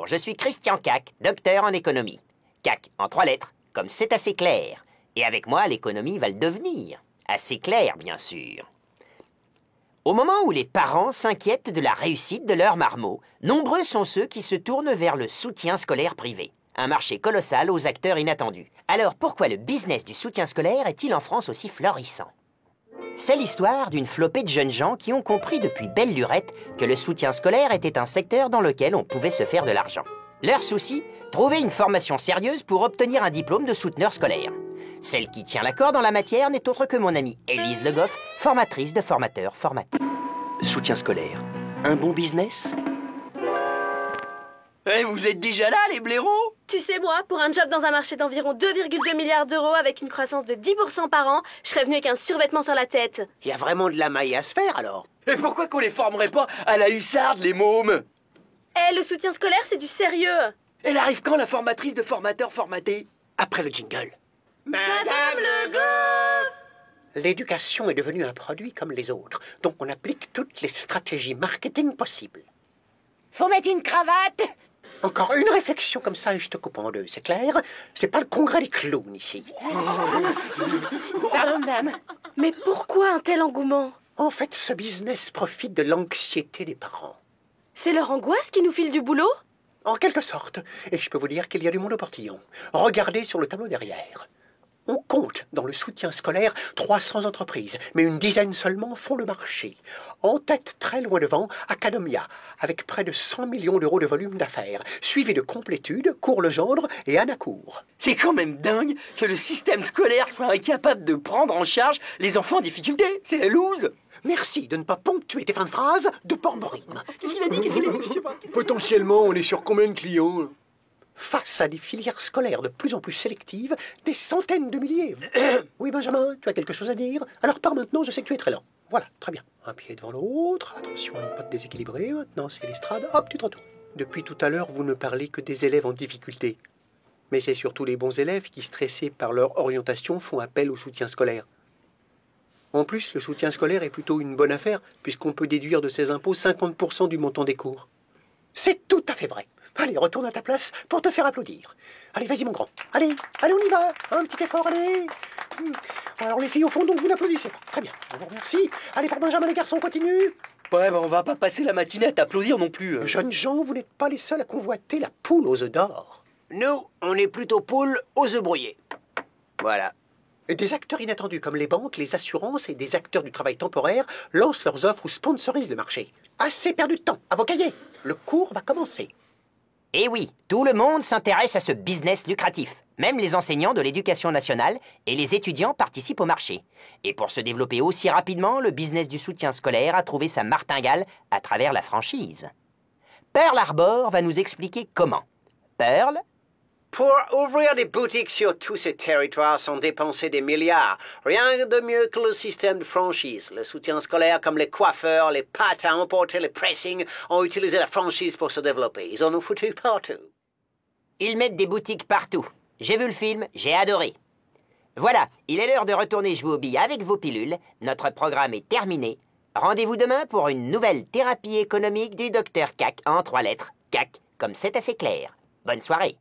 Bonjour, je suis Christian Cac, docteur en économie. Cac en 3 lettres, comme c'est assez clair. Et avec moi, l'économie va le devenir. Assez clair, bien sûr. Au moment où les parents s'inquiètent de la réussite de leurs marmots, nombreux sont ceux qui se tournent vers le soutien scolaire privé. Un marché colossal aux acteurs inattendus. Alors pourquoi le business du soutien scolaire est-il en France aussi florissant ? C'est l'histoire d'une flopée de jeunes gens qui ont compris depuis belle lurette que le soutien scolaire était un secteur dans lequel on pouvait se faire de l'argent. Leur souci, trouver une formation sérieuse pour obtenir un diplôme de souteneur scolaire. Celle qui tient la corde en la matière n'est autre que mon amie Élise Le Goff, formatrice de formateurs-formateurs. Soutien scolaire, un bon business ? Vous êtes déjà là, les blaireaux? Tu sais, moi, pour un job dans un marché d'environ 2,2 milliards d'euros avec une croissance de 10% par an, je serais venue avec un survêtement sur la tête. Il y a vraiment de la maille à se faire, alors. Et pourquoi qu'on les formerait pas à la hussarde, les mômes? Le soutien scolaire, c'est du sérieux. Elle arrive quand, la formatrice de formateurs formatés? Après le jingle. Madame Le Goff! L'éducation est devenue un produit comme les autres, donc on applique toutes les stratégies marketing possibles. Faut mettre une cravate. Encore une réflexion comme ça et je te coupe en deux, c'est clair? C'est pas le congrès des clowns ici. Pardon, dame. Mais pourquoi un tel engouement? En fait, ce business profite de l'anxiété des parents. C'est leur angoisse qui nous file du boulot? En quelque sorte. Et je peux vous dire qu'il y a du monde au portillon. Regardez sur le tableau derrière. On compte dans le soutien scolaire 300 entreprises, mais une dizaine seulement font le marché. En tête, très loin devant, Academia, avec près de 100 millions d'euros de volume d'affaires, suivi de Complétude, Cours-Legendre et Anacourt. C'est quand même dingue que le système scolaire soit incapable de prendre en charge les enfants en difficulté. C'est la loose. Merci de ne pas ponctuer tes fins de phrase de porborime. Qu'est-ce qu'il a dit? Je sais pas. Potentiellement, on est sur combien de clients? Face à des filières scolaires de plus en plus sélectives, des centaines de milliers. Oui, Benjamin, tu as quelque chose à dire? Alors pars maintenant, je sais que tu es très lent. Voilà, très bien. Un pied devant l'autre, attention à ne pas te déséquilibrer. Maintenant, c'est l'estrade, hop, tu te retournes. Depuis tout à l'heure, vous ne parlez que des élèves en difficulté. Mais c'est surtout les bons élèves qui, stressés par leur orientation, font appel au soutien scolaire. En plus, le soutien scolaire est plutôt une bonne affaire, puisqu'on peut déduire de ses impôts 50% du montant des cours. C'est tout à fait vrai. Allez, retourne à ta place pour te faire applaudir. Allez, vas-y mon grand. Allez, on y va. Un petit effort, allez. Alors les filles au fond, donc vous n'applaudissez pas. Très bien, je vous remercie. Allez, pour Benjamin, les garçons, continuent. Ouais, on va pas passer la matinée à t'applaudir non plus. Jeunes gens, vous n'êtes pas les seuls à convoiter la poule aux œufs d'or. Nous, on est plutôt poule aux œufs brouillés. Voilà. Et des acteurs inattendus comme les banques, les assurances et des acteurs du travail temporaire lancent leurs offres ou sponsorisent le marché. Assez perdu de temps, à vos cahiers. Le cours va commencer. Et oui, tout le monde s'intéresse à ce business lucratif. Même les enseignants de l'éducation nationale et les étudiants participent au marché. Et pour se développer aussi rapidement, le business du soutien scolaire a trouvé sa martingale à travers la franchise. Pearl Harbor va nous expliquer comment. Pearl? Pour ouvrir des boutiques sur tous ces territoires sans dépenser des milliards, rien de mieux que le système de franchise. Le soutien scolaire comme les coiffeurs, les pâtes à emporter, les pressings ont utilisé la franchise pour se développer. Ils en ont foutu partout. Ils mettent des boutiques partout. J'ai vu le film, j'ai adoré. Voilà, il est l'heure de retourner jouer aux billes avec vos pilules. Notre programme est terminé. Rendez-vous demain pour une nouvelle thérapie économique du Dr Cac en 3 lettres. Cac, comme c'est assez clair. Bonne soirée.